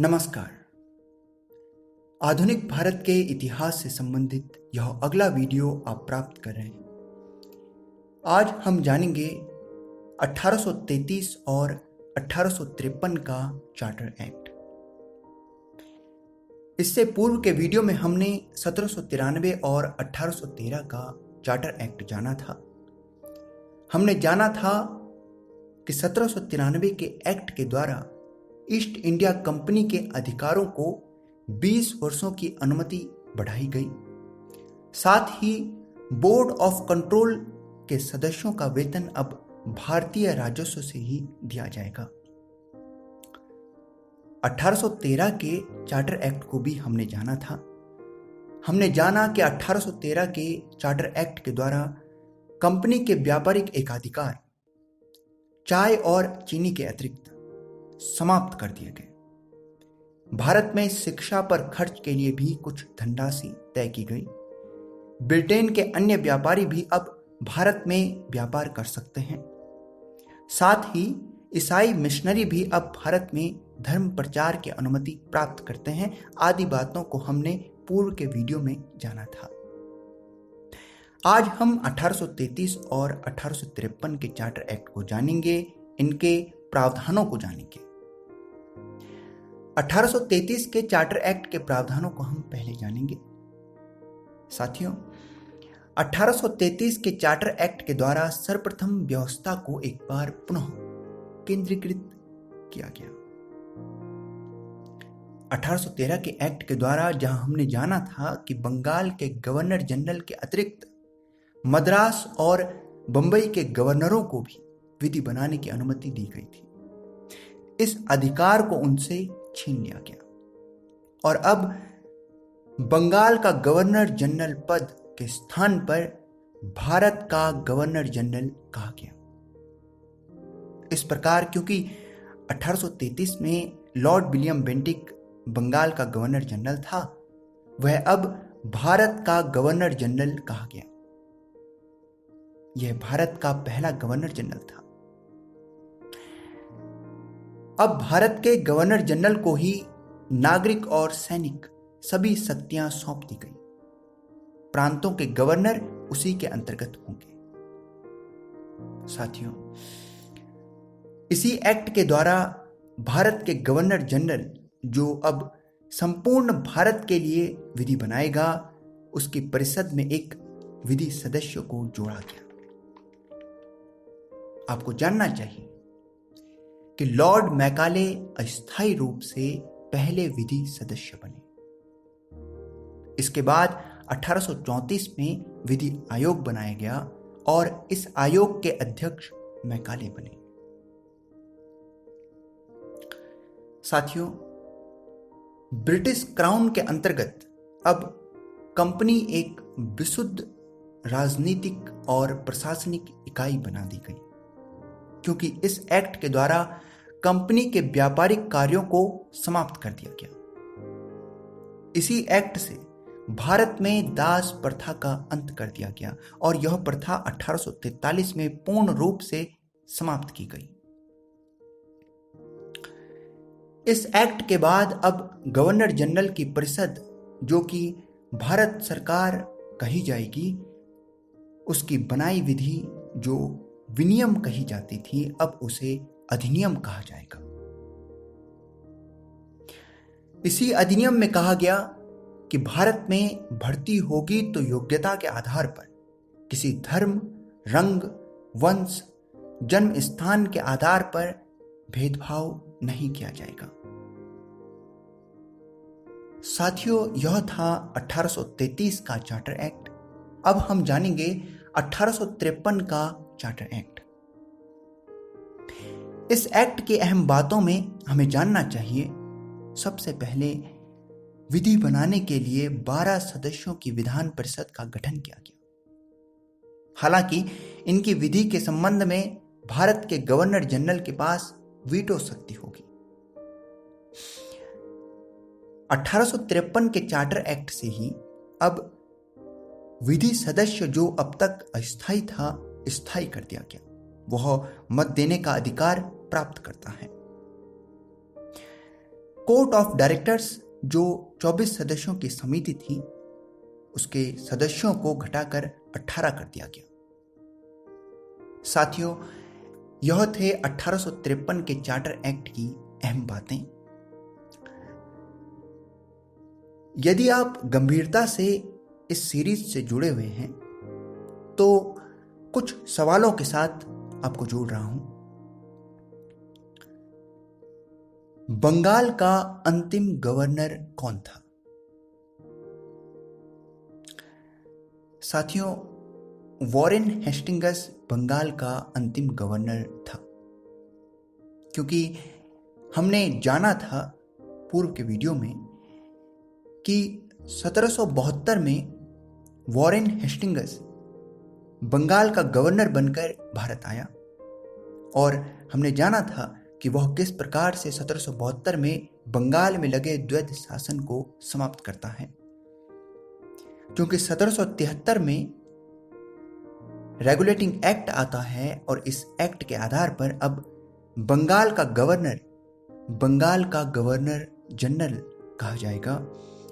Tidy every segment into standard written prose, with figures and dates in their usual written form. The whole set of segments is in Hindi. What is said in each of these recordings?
नमस्कार। आधुनिक भारत के इतिहास से संबंधित यह अगला वीडियो आप प्राप्त कर रहे हैं। आज हम जानेंगे 1833 और 1853 का चार्टर एक्ट। इससे पूर्व के वीडियो में हमने 1793 और 1813 का चार्टर एक्ट जाना था। हमने जाना था कि 1793 के एक्ट के द्वारा ईस्ट इंडिया कंपनी के अधिकारों को 20 वर्षों की अनुमति बढ़ाई गई। साथ ही बोर्ड ऑफ कंट्रोल के सदस्यों का वेतन अब भारतीय राजस्व से ही दिया जाएगा। 1813 के चार्टर एक्ट को भी हमने जाना था। हमने जाना कि 1813 के चार्टर एक्ट के द्वारा कंपनी के व्यापारिक एकाधिकार चाय और चीनी के अतिरिक्त समाप्त कर दिए गए। भारत में शिक्षा पर खर्च के लिए भी कुछ धनराशि तय की गई। ब्रिटेन के अन्य व्यापारी भी अब भारत में व्यापार कर सकते हैं। साथ ही ईसाई मिशनरी भी अब भारत में धर्म प्रचार की अनुमति प्राप्त करते हैं। आदि बातों को हमने पूर्व के वीडियो में जाना था। आज हम 1833 और 1853 के चार्टर एक्ट को जानेंगे, इनके प्रावधानों को जानेंगे। 1833 के चार्टर एक्ट के प्रावधानों को हम पहले जानेंगे। साथियों, 1833 के चार्टर एक्ट के द्वारा सर्वप्रथम व्यवस्था को एक बार पुनः केंद्रीकृत किया गया। 1813 के एक्ट के द्वारा जहां हमने जाना था कि बंगाल के गवर्नर जनरल के अतिरिक्त मद्रास और बंबई के गवर्नरों को भी विधि बनाने की अनुमति दी गई थी, इस अधिकार को उनसे छीन लिया गया और अब बंगाल का गवर्नर जनरल पद के स्थान पर भारत का गवर्नर जनरल कहा गया। इस प्रकार क्योंकि 1833 में लॉर्ड विलियम बेंटिक बंगाल का गवर्नर जनरल था, वह अब भारत का गवर्नर जनरल कहा गया। यह भारत का पहला गवर्नर जनरल था। अब भारत के गवर्नर जनरल को ही नागरिक और सैनिक सभी शक्तियां सौंप दी गई। प्रांतों के गवर्नर उसी के अंतर्गत होंगे। साथियों, इसी एक्ट के द्वारा भारत के गवर्नर जनरल, जो अब संपूर्ण भारत के लिए विधि बनाएगा, उसकी परिषद में एक विधि सदस्य को जोड़ा गया। आपको जानना चाहिए कि लॉर्ड मैकाले अस्थायी रूप से पहले विधि सदस्य बने। इसके बाद 1834 में विधि आयोग बनाया गया और इस आयोग के अध्यक्ष मैकाले बने। साथियों, ब्रिटिश क्राउन के अंतर्गत अब कंपनी एक विशुद्ध राजनीतिक और प्रशासनिक इकाई बना दी गई, क्योंकि इस एक्ट के द्वारा कंपनी के व्यापारिक कार्यों को समाप्त कर दिया गया। इसी एक्ट से भारत में दास प्रथा का अंत कर दिया गया और यह प्रथा 1843 में पूर्ण रूप से समाप्त की गई। इस एक्ट के बाद अब गवर्नर जनरल की परिषद, जो कि भारत सरकार कही जाएगी, उसकी बनाई विधि जो विनियम कही जाती थी, अब उसे अधिनियम कहा जाएगा। इसी अधिनियम में कहा गया कि भारत में भर्ती होगी तो योग्यता के आधार पर किसी धर्म, रंग, वंश, जन्म स्थान के आधार पर भेदभाव नहीं किया जाएगा। साथियों, यह था 1833 का चार्टर एक्ट। अब हम जानेंगे 1853 का चार्टर एक्ट। इस एक्ट की अहम बातों में हमें जानना चाहिए, सबसे पहले विधि बनाने के लिए 12 सदस्यों की विधान परिषद का गठन किया गया। हालांकि इनकी विधि के संबंध में भारत के गवर्नर जनरल के पास वीटो शक्ति होगी। 1853 के चार्टर एक्ट से ही अब विधि सदस्य, जो अब तक अस्थायी था, स्थायी कर दिया गया। वह मत देने का अधिकार प्राप्त करता है। कोर्ट ऑफ डायरेक्टर्स जो 24 सदस्यों की समिति थी, उसके सदस्यों को घटाकर 18 कर दिया गया। साथियों, यह थे 1853 के चार्टर एक्ट की अहम बातें। यदि आप गंभीरता से इस सीरीज से जुड़े हुए हैं तो कुछ सवालों के साथ आपको जोड़ रहा हूं। बंगाल का अंतिम गवर्नर कौन था? साथियों, वॉरेन हेस्टिंग्स बंगाल का अंतिम गवर्नर था, क्योंकि हमने जाना था पूर्व के वीडियो में कि 1772 में वॉरेन हेस्टिंग्स बंगाल का गवर्नर बनकर भारत आया, और हमने जाना था कि वह किस प्रकार से 1772 में बंगाल में लगे द्वैध शासन को समाप्त करता है। क्योंकि 1773 में रेगुलेटिंग एक्ट आता है और इस एक्ट के आधार पर अब बंगाल का गवर्नर जनरल कहा जाएगा।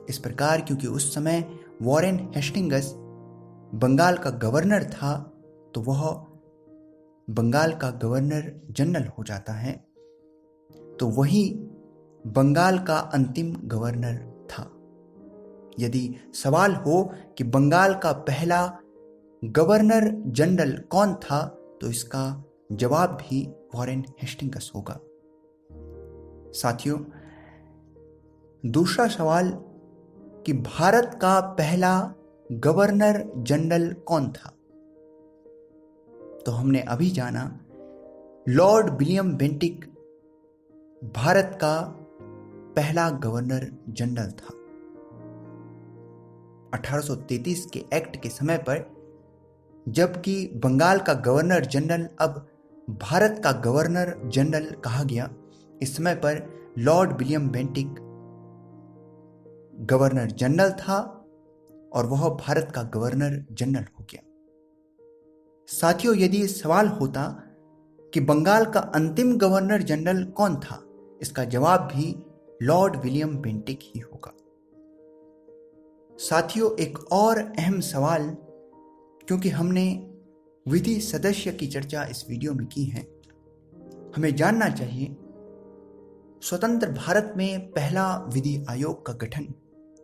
इस प्रकार क्योंकि उस समय वॉरेन हेस्टिंग्स बंगाल का गवर्नर था, तो वह बंगाल का गवर्नर जनरल हो जाता है, तो वही बंगाल का अंतिम गवर्नर था। यदि सवाल हो कि बंगाल का पहला गवर्नर जनरल कौन था, तो इसका जवाब भी वॉरेन हेस्टिंग्स होगा। साथियों, दूसरा सवाल कि भारत का पहला गवर्नर जनरल कौन था, तो हमने अभी जाना लॉर्ड विलियम बेंटिक भारत का पहला गवर्नर जनरल था। 1833 के एक्ट के समय पर जबकि बंगाल का गवर्नर जनरल अब भारत का गवर्नर जनरल कहा गया, इस समय पर Lord William Bentinck governor general था और वह भारत का गवर्नर जनरल हो गया। साथियों, यदि सवाल होता कि बंगाल का अंतिम गवर्नर जनरल कौन था, इसका जवाब भी लॉर्ड विलियम बेंटिक ही होगा। साथियों, एक और अहम सवाल, क्योंकि हमने विधि सदस्य की चर्चा इस वीडियो में की है, हमें जानना चाहिए स्वतंत्र भारत में पहला विधि आयोग का गठन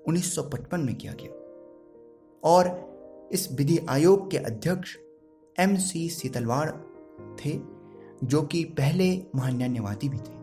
1955 में किया गया और इस विधि आयोग के अध्यक्ष MC सीतलवाड़ थे, जो कि पहले महान्यायवादी भी थे।